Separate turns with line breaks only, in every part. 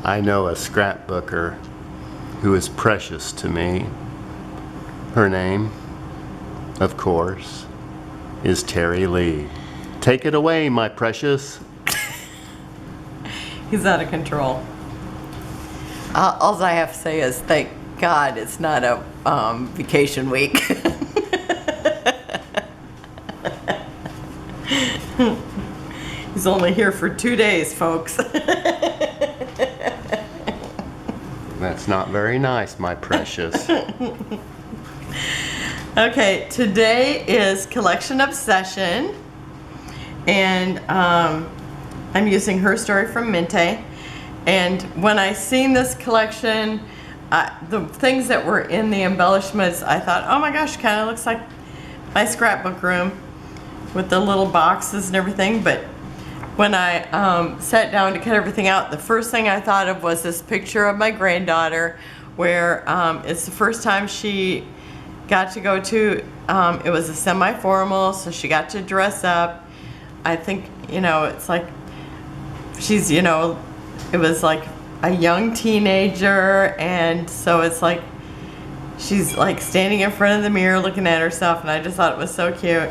I know a scrapbooker who is precious to me. Her name, of course, is Terry Lee. Take it away, my precious.
He's out of control. All I have to say is thank God it's not a vacation week. He's only here for 2 days, folks.
That's not very nice, my precious.
Okay, today is Collection Obsession, and I'm using Her Story from Mintay. And when I seen this collection, the things that were in the embellishments, I thought, oh my gosh, kind of looks like my scrapbook room with the little boxes and everything. But when I sat down to cut everything out, the first thing I thought of was this picture of my granddaughter, where it's the first time she got to go to, it was a semi-formal, so she got to dress up. I think, you know, it's like she's, you know, it was like a young teenager, and so it's like she's like standing in front of the mirror looking at herself, and I just thought it was so cute.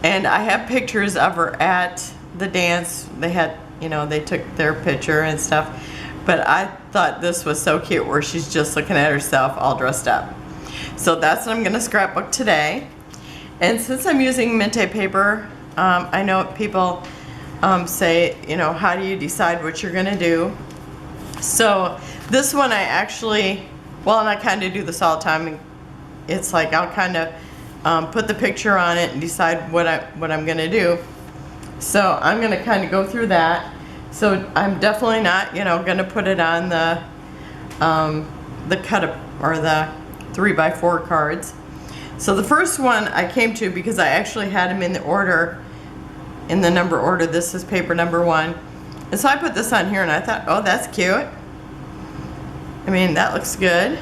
And I have pictures of her at the dance. They had, you know, they took their picture and stuff, but I thought this was so cute where she's just looking at herself all dressed up. So that's what I'm going to scrapbook today. And since I'm using Mintay paper, I know people say, you know, how do you decide what you're going to do? So this one I actually, well, and I kind of do this all the time. It's like I'll kind of put the picture on it and decide what I'm going to do. So I'm going to kind of go through that. So I'm definitely not, you know, going to put it on the cut up or the 3x4 cards. So the first one I came to because I actually had them in the order, in the number order. This is paper number 1. And so I put this on here and I thought, oh, that's cute. I mean, that looks good.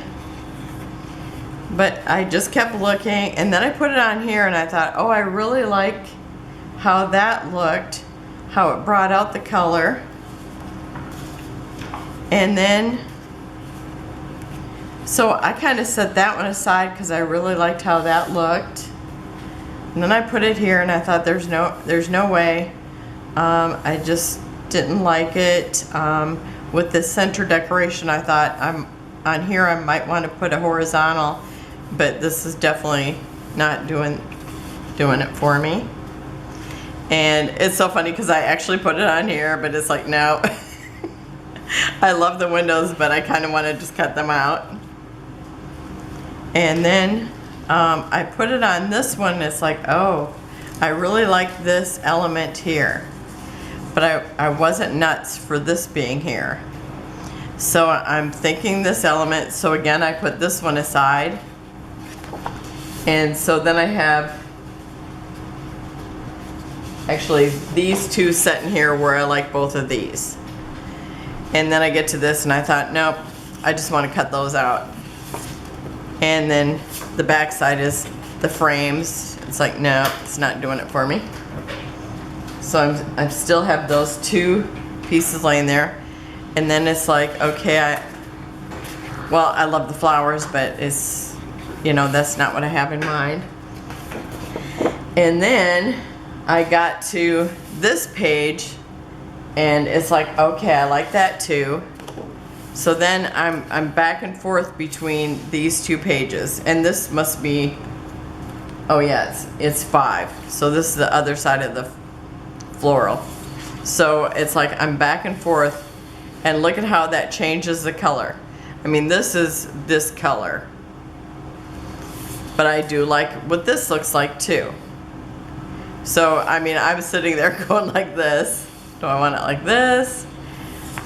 But I just kept looking, and then I put it on here and I thought, oh, I really like how that looked, how it brought out the color. And then, so I kind of set that one aside because I really liked how that looked. And then I put it here and I thought there's no way. I just didn't like it. With the center decoration, I thought on here I might want to put a horizontal, but this is definitely not doing it for me. And it's so funny because I actually put it on here, but it's like, no. I love the windows, but I kind of want to just cut them out. And then I put it on this one, and it's like, oh, I really like this element here. But I wasn't nuts for this being here. So I'm thinking this element, so again I put this one aside. And so then I have actually these two set in here where I like both of these. And then I get to this and I thought, nope, I just want to cut those out. And then the back side is the frames. It's like, no, it's not doing it for me. So I still have those two pieces laying there. And then it's like, okay, I love the flowers, but it's, you know, that's not what I have in mind. And then I got to this page and it's like, okay, I like that too. So then I'm back and forth between these two pages, and this must be, oh yeah, it's 5. So this is the other side of the floral. So it's like I'm back and forth, and look at how that changes the color. I mean, this is this color, but I do like what this looks like too. So I mean, I was sitting there going like this. Do I want it like this,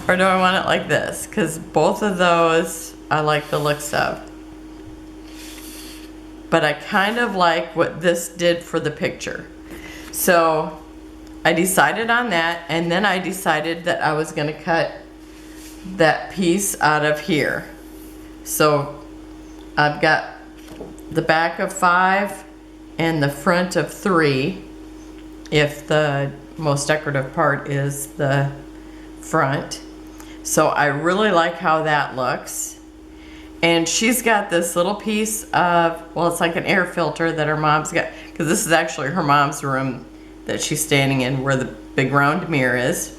or do I want it like this? Because both of those I like the looks of. But I kind of like what this did for the picture. So I decided on that, and then I decided that I was going to cut that piece out of here. So I've got the back of 5 and the front of 3, if the most decorative part is the front. So I really like how that looks. And she's got this little piece of, well, it's like an air filter that her mom's got, because this is actually her mom's room that she's standing in, where the big round mirror is.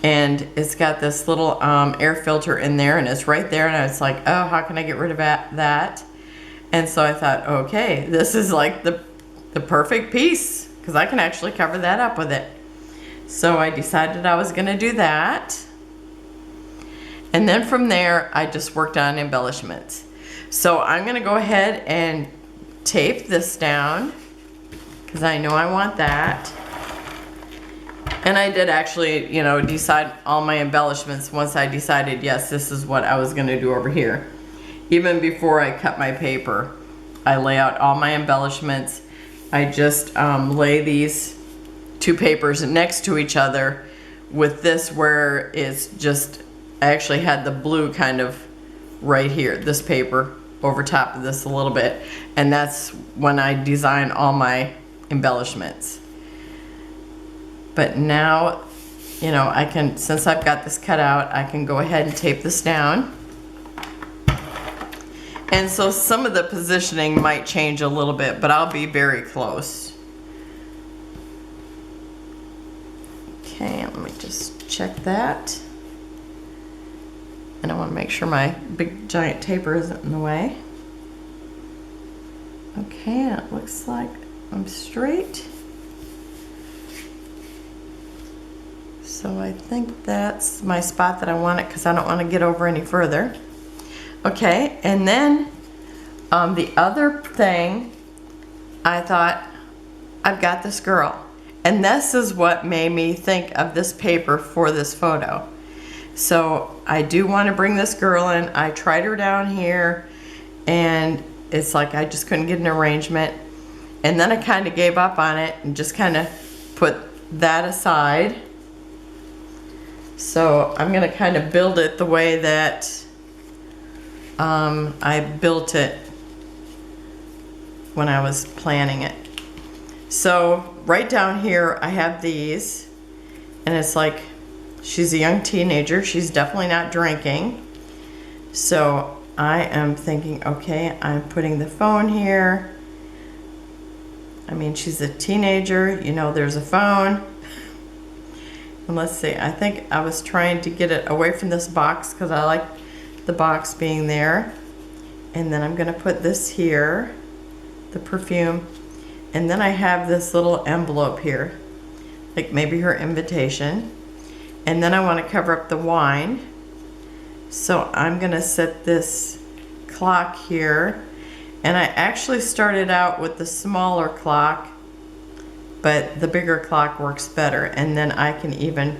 And it's got this little air filter in there, and it's right there, and I was like, oh, how can I get rid of that? And so I thought, okay, this is like the perfect piece, because I can actually cover that up with it. So I decided I was gonna do that. And then from there, I just worked on embellishments. So I'm gonna go ahead and tape this down, because I know I want that. And I did actually, you know, decide all my embellishments once I decided, yes, this is what I was gonna do over here. Even before I cut my paper, I lay out all my embellishments. I just lay these two papers next to each other with this where it's just, I actually had the blue kind of right here, this paper over top of this a little bit, and that's when I design all my embellishments. But now, you know, I can, since I've got this cut out, I can go ahead and tape this down. And so some of the positioning might change a little bit, but I'll be very close. Okay, let me just check that. And I want to make sure my big giant taper isn't in the way. Okay, it looks like I'm straight. So I think that's my spot that I want it, because I don't want to get over any further. Okay, and then the other thing, I thought, I've got this girl. And this is what made me think of this paper for this photo. So I do want to bring this girl in. I tried her down here, and it's like I just couldn't get an arrangement. And then I kind of gave up on it and just kind of put that aside. So I'm going to kind of build it the way that I built it when I was planning it. So right down here I have these, and it's like, she's a young teenager. She's definitely not drinking. So I am thinking, okay, I'm putting the phone here. I mean, she's a teenager, you know, there's a phone. And let's see, I think I was trying to get it away from this box because I like the box being there. And then I'm gonna put this here, the perfume. And then I have this little envelope here, like maybe her invitation. And then I want to cover up the wine. So I'm gonna set this clock here. And I actually started out with the smaller clock, but the bigger clock works better. And then I can even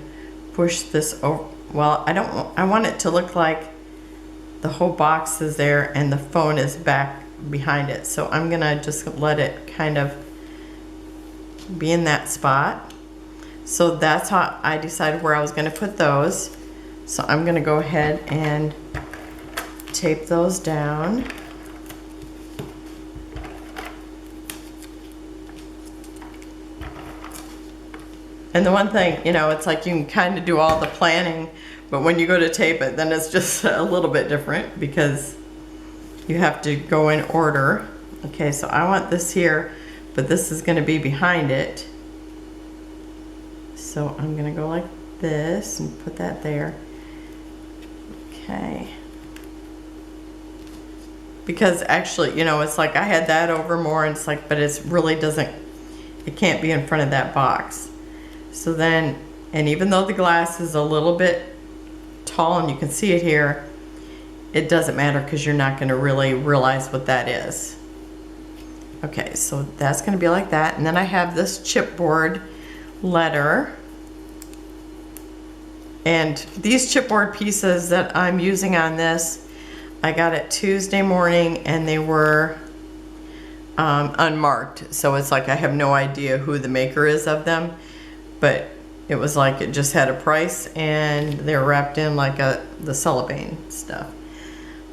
push this over. Well, I want it to look like the whole box is there and the phone is back behind it. So I'm gonna just let it kind of be in that spot. So that's how I decided where I was gonna put those. So I'm gonna go ahead and tape those down. And the one thing, you know, it's like you can kind of do all the planning, but when you go to tape it, then it's just a little bit different because you have to go in order. Okay, so I want this here, but this is gonna be behind it. So I'm gonna go like this and put that there. Okay. Because actually, you know, it's like I had that over more and it's like, but it's really doesn't, it can't be in front of that box. So then, and even though the glass is a little bit tall and you can see it here, it doesn't matter because you're not going to really realize what that is. Okay, so that's going to be like that. And then I have this chipboard letter. And these chipboard pieces that I'm using on this, I got it Tuesday morning and they were unmarked. So it's like I have no idea who the maker is of them. But it was like it just had a price and they're wrapped in like the cellophane stuff.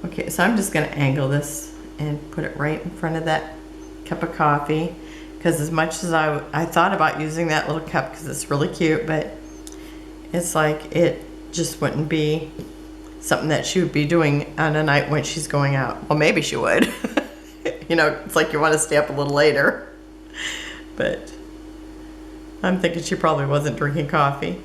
Okay, so I'm just gonna angle this and put it right in front of that cup of coffee. Because as much as I thought about using that little cup because it's really cute, but it's like it just wouldn't be something that she would be doing on a night when she's going out. Well, maybe she would. You know, it's like you want to stay up a little later. But I'm thinking she probably wasn't drinking coffee.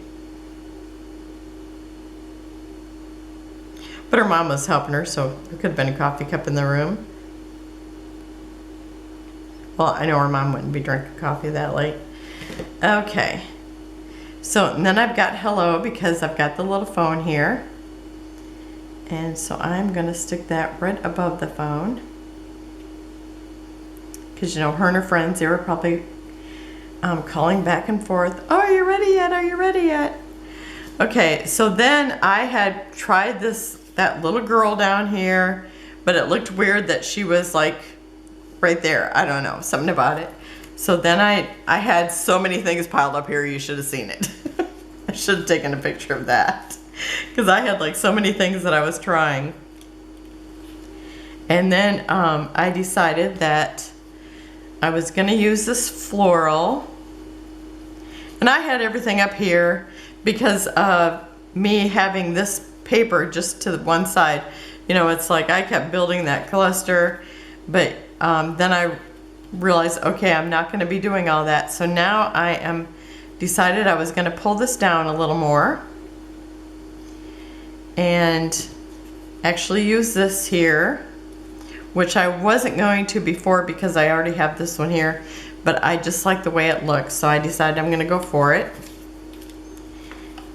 But her mom was helping her, so there could have been a coffee cup in the room. Well, I know her mom wouldn't be drinking coffee that late. Okay. So, and then I've got hello because I've got the little phone here. And so I'm going to stick that right above the phone. Because, you know, her and her friends, they were probably calling back and forth. Oh, are you ready yet? Are you ready yet? Okay, so then I had tried that little girl down here, but it looked weird that she was like right there. I don't know, something about it. So then I had so many things piled up here, you should have seen it. I should have taken a picture of that. Because I had like so many things that I was trying. And then I decided that I was going to use this floral. And I had everything up here because of me having this paper just to the one side. You know, it's like I kept building that cluster, but then I realized, okay, I'm not going to be doing all that. So now I decided I was going to pull this down a little more and actually use this here, which I wasn't going to before because I already have this one here, but I just like the way it looks, so I decided I'm going to go for it.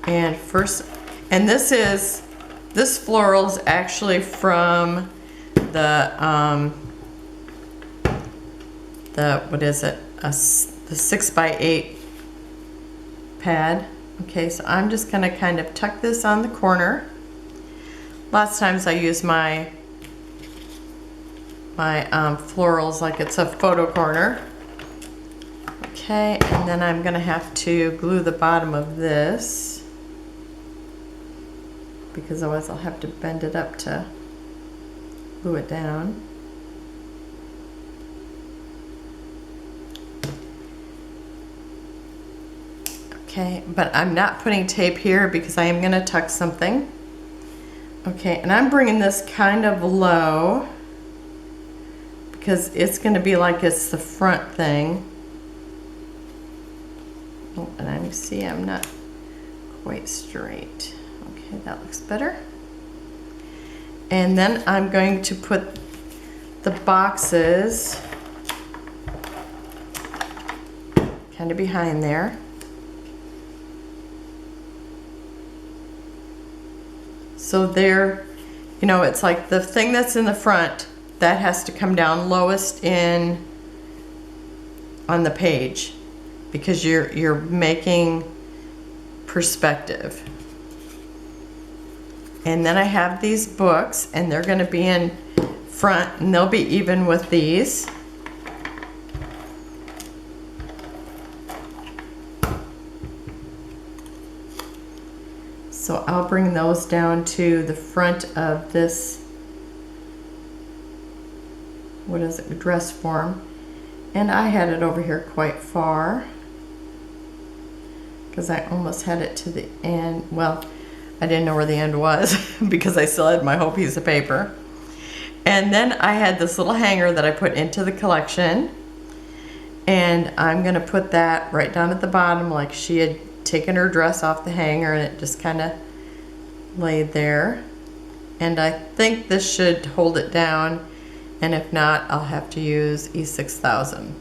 And first, and this floral's actually from the what is it? The 6x8 pad. Okay, so I'm just going to kind of tuck this on the corner. Lots of times I use my florals like it's a photo corner. Okay, and then I'm going to have to glue the bottom of this because otherwise I'll have to bend it up to glue it down. Okay, but I'm not putting tape here because I am going to tuck something. Okay, and I'm bringing this kind of low because it's going to be like it's the front thing. Oh, and I see I'm not quite straight. Okay, that looks better. And then I'm going to put the boxes kind of behind there. So there, you know, it's like the thing that's in the front, that has to come down lowest on the page because you're making perspective. And then I have these books and they're going to be in front and they'll be even with these. So I'll bring those down to the front of this, what is it, dress form. And I had it over here quite far because I almost had it to the end. Well, I didn't know where the end was because I still had my whole piece of paper. And then I had this little hanger that I put into the collection. And I'm going to put that right down at the bottom like she had taken her dress off the hanger and it just kind of laid there. And I think this should hold it down, and if not, I'll have to use E6000.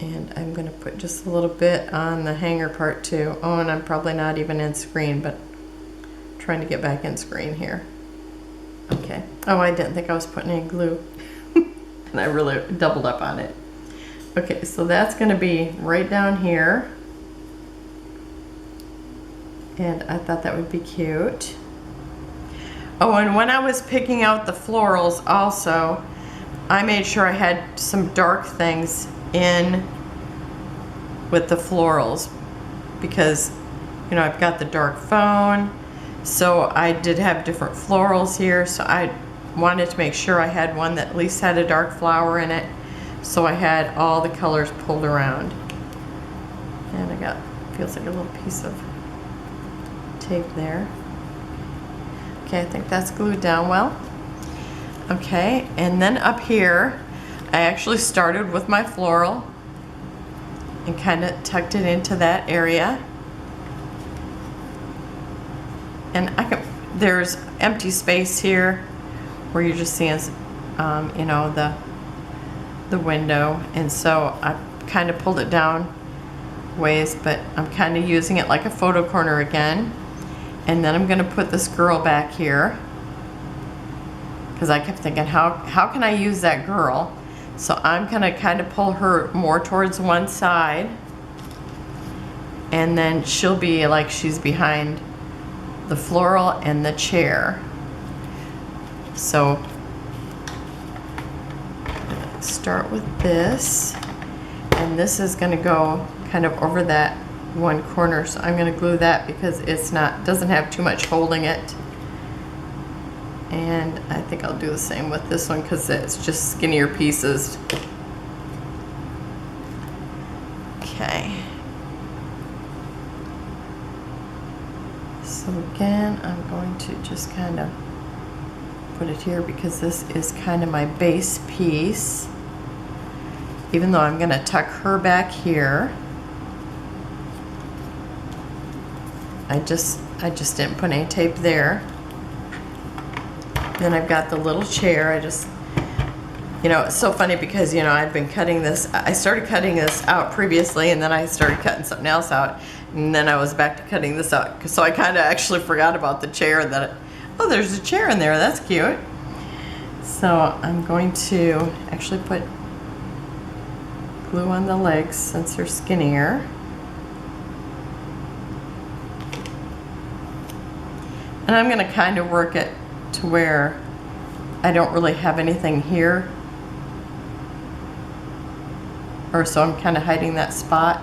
And I'm going to put just a little bit on the hanger part too. Oh, and I'm probably not even in screen, but I'm trying to get back in screen here. Okay. Oh, I didn't think I was putting any glue. And I really doubled up on it. Okay, so that's going to be right down here. And I thought that would be cute. Oh, and when I was picking out the florals also, I made sure I had some dark things in with the florals because, you know, I've got the dark phone, so I did have different florals here, so I wanted to make sure I had one that at least had a dark flower in it, so I had all the colors pulled around. And I got, feels like a little piece of tape there. Okay, I think that's glued down well. Okay, and then up here, I actually started with my floral and kind of tucked it into that area. And there's empty space here where you're just seeing, you know, the window. And so I kind of pulled it down ways, but I'm kind of using it like a photo corner again. And then I'm gonna put this girl back here, because I kept thinking, how can I use that girl? So I'm gonna kind of pull her more towards one side, and then she'll be like she's behind the floral and the chair. So start with this, and this is gonna go kind of over that one corner, so I'm gonna glue that because doesn't have too much holding it. And I think I'll do the same with this one because it's just skinnier pieces. Okay. So again, I'm going to just kind of put it here because this is kind of my base piece. Even though I'm gonna tuck her back here. I just didn't put any tape there. Then I've got the little chair. You know, it's so funny because, you know, I've been cutting this. I started cutting this out previously, and then I started cutting something else out, and then I was back to cutting this out. So I kind of actually forgot about the chair. Oh, there's a chair in there. That's cute. So I'm going to actually put glue on the legs since they're skinnier. And I'm going to kind of work it to where I don't really have anything here, or so I'm kind of hiding that spot.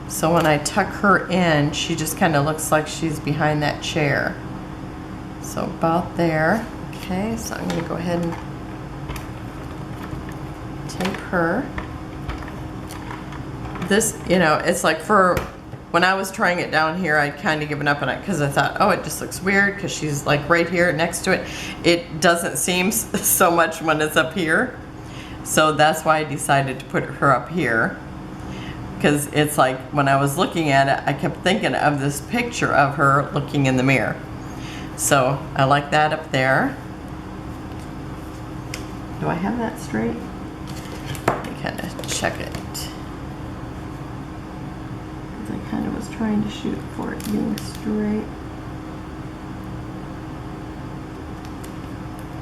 So when I tuck her in, she just kind of looks like she's behind that chair. So about there. Okay, so I'm going to go ahead and tape her. This, you know, it's like when I was trying it down here, I'd kind of given up on it because I thought, oh, it just looks weird because she's like right here next to it. It doesn't seem so much when it's up here. So that's why I decided to put her up here. Because it's like when I was looking at it, I kept thinking of this picture of her looking in the mirror. So I like that up there. Do I have that straight? Let me kind of check it. I kind of was trying to shoot for it being straight.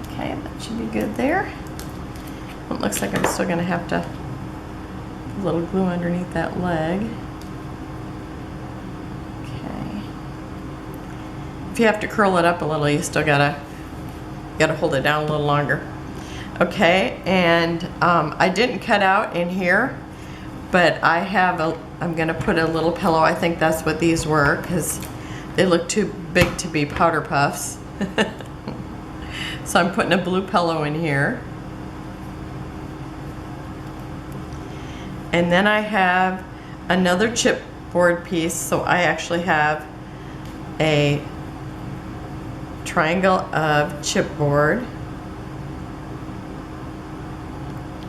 Okay, that should be good there. It looks like I'm still going to have to put a little glue underneath that leg. Okay. If you have to curl it up a little, you still gotta hold it down a little longer. Okay, and I didn't cut out in here, but I'm gonna put a little pillow. I think that's what these were because they look too big to be powder puffs. So I'm putting a blue pillow in here. And then I have another chipboard piece. So I actually have a triangle of chipboard.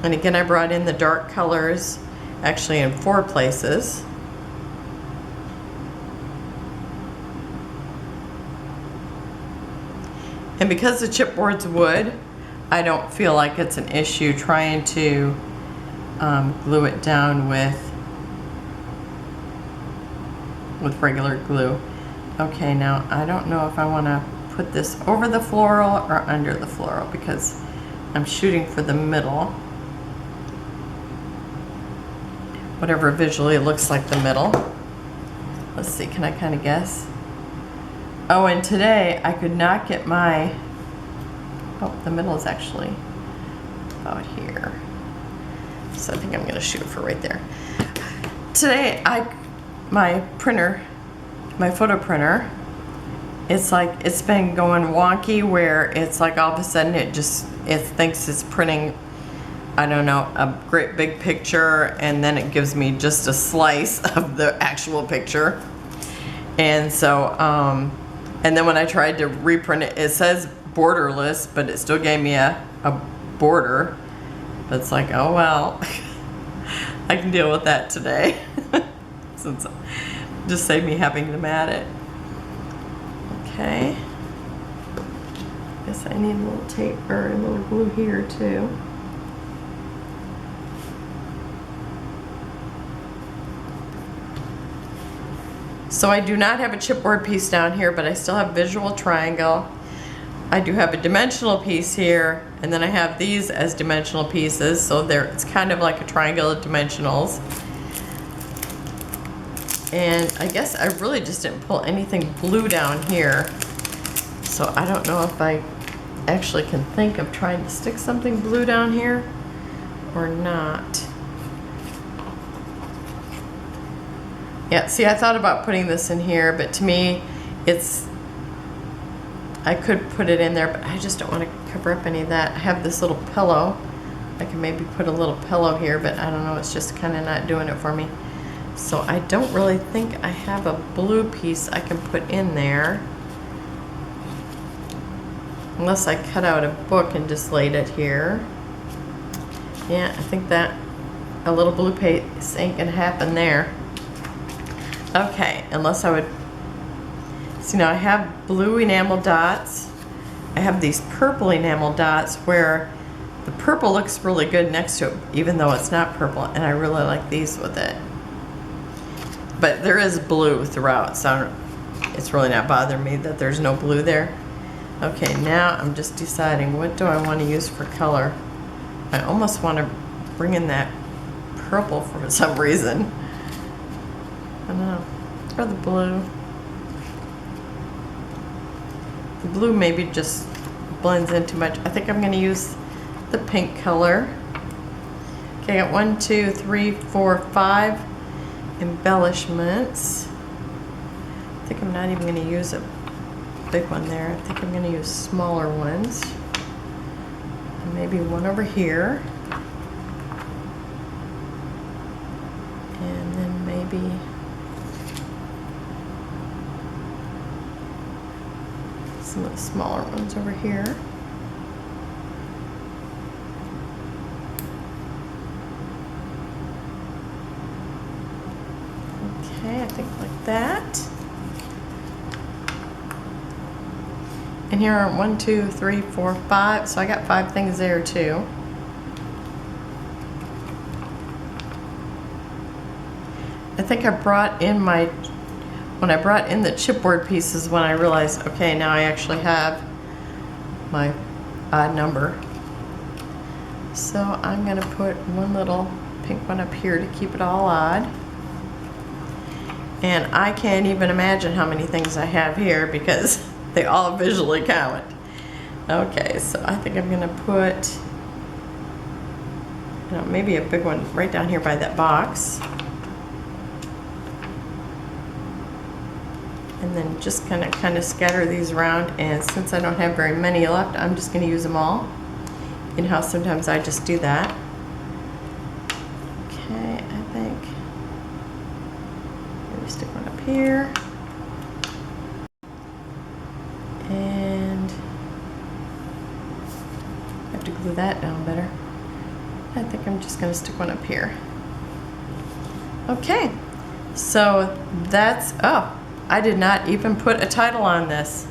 And again, I brought in the dark colors, actually in 4 places. And because the chipboard's wood, I don't feel like it's an issue trying to glue it down with regular glue. Okay, now I don't know if I want to put this over the floral or under the floral because I'm shooting for the middle. Whatever visually looks like the middle. Let's see, can I kind of guess? Oh, and today I could not get my, the middle is actually about here. So I think I'm gonna shoot for right there. Today, my printer, my photo printer, it's like, it's been going wonky where it's like all of a sudden it thinks it's printing, I don't know, a great big picture, and then it gives me just a slice of the actual picture. And so And then when I tried to reprint it, it says borderless, but it still gave me a border. But it's like, oh well, I can deal with that today. Since just saved me having to mat it. Okay. Guess I need a little tape or a little glue here too. So I do not have a chipboard piece down here, but I still have visual triangle. I do have a dimensional piece here, and then I have these as dimensional pieces, so it's kind of like a triangle of dimensionals. And I guess I really just didn't pull anything blue down here, so I don't know if I actually can think of trying to stick something blue down here or not. Yeah, see, I thought about putting this in here, but to me, I could put it in there, but I just don't want to cover up any of that. I have this little pillow. I can maybe put a little pillow here, but I don't know, it's just kind of not doing it for me. So I don't really think I have a blue piece I can put in there. Unless I cut out a book and just laid it here. Yeah, I think that a little blue piece ain't gonna happen there. Okay, unless I would, see now I have blue enamel dots. I have these purple enamel dots where the purple looks really good next to it, even though it's not purple, and I really like these with it. But there is blue throughout, so it's really not bothering me that there's no blue there. Okay, now I'm just deciding what do I want to use for color. I almost want to bring in that purple for some reason. I don't know, or the blue. The blue maybe just blends in too much. I think I'm going to use the pink color. Okay, I got 1, 2, 3, 4, 5 embellishments. I think I'm not even going to use a big one there. I think I'm going to use smaller ones. And maybe one over here. And then maybe some of the smaller ones over here. Okay, I think like that. And here are 1, 2, 3, 4, 5. So I got 5 things there too. I think I brought in when I brought in the chipboard pieces, when I realized, okay, now I actually have my odd number. So I'm gonna put one little pink one up here to keep it all odd. And I can't even imagine how many things I have here because they all visually count. Okay, so I think I'm gonna put, maybe a big one right down here by that box. And then just kind of scatter these around, and since I don't have very many left, I'm just going to use them all. You know how sometimes I just do that. Okay, I think maybe stick one up here. And I have to glue that down better. I think I'm just going to stick one up here. Okay, so that's, oh, I did not even put a title on this.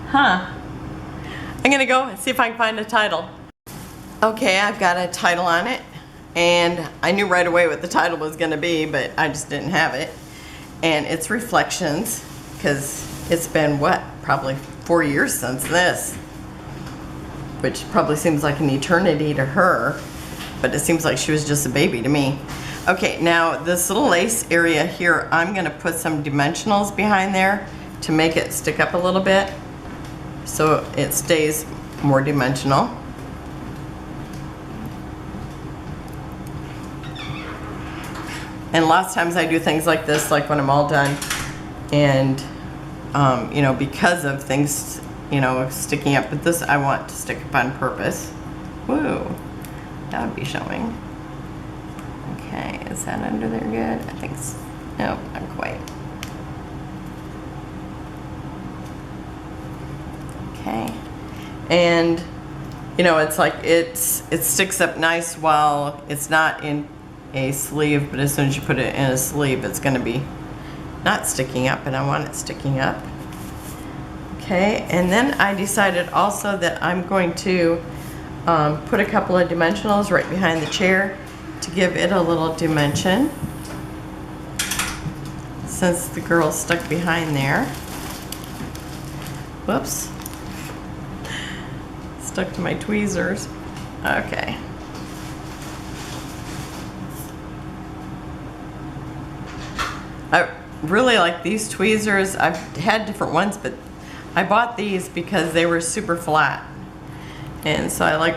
Huh. I'm gonna go and see if I can find a title. Okay, I've got a title on it, and I knew right away what the title was gonna be, but I just didn't have it. And it's Reflections, because it's been, what, probably 4 years since this, which probably seems like an eternity to her, but it seems like she was just a baby to me. Okay, now this little lace area here, I'm gonna put some dimensionals behind there to make it stick up a little bit so it stays more dimensional. And lots of times I do things like this, like when I'm all done, and you know, because of things, you know, sticking up, but this I want to stick up on purpose. Woo, that would be showing. Okay, is that under there good? I think so. Nope, not quite. Okay. And you know, it's like it sticks up nice while it's not in a sleeve, but as soon as you put it in a sleeve, it's going to be not sticking up, and I want it sticking up. Okay, and then I decided also that I'm going to put a couple of dimensionals right behind the chair to give it a little dimension, since the girl's stuck behind there. Whoops. Stuck to my tweezers. Okay. I really like these tweezers. I've had different ones, but I bought these because they were super flat. And so I like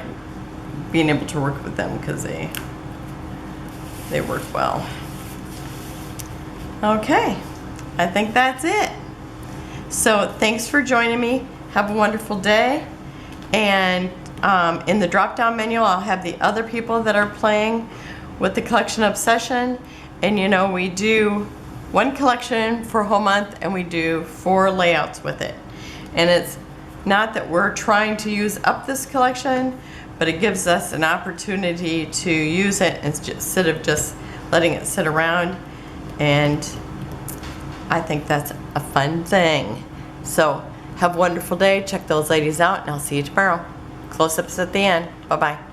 being able to work with them because they work well. Okay, I think that's it. So thanks for joining me. Have a wonderful day. And in the drop-down menu, I'll have the other people that are playing with the collection obsession. And you know, we do one collection for a whole month, and we do 4 layouts with it. And it's not that we're trying to use up this collection, but it gives us an opportunity to use it instead of just letting it sit around. And I think that's a fun thing. So have a wonderful day. Check those ladies out, and I'll see you tomorrow. Close-ups at the end. Bye-bye.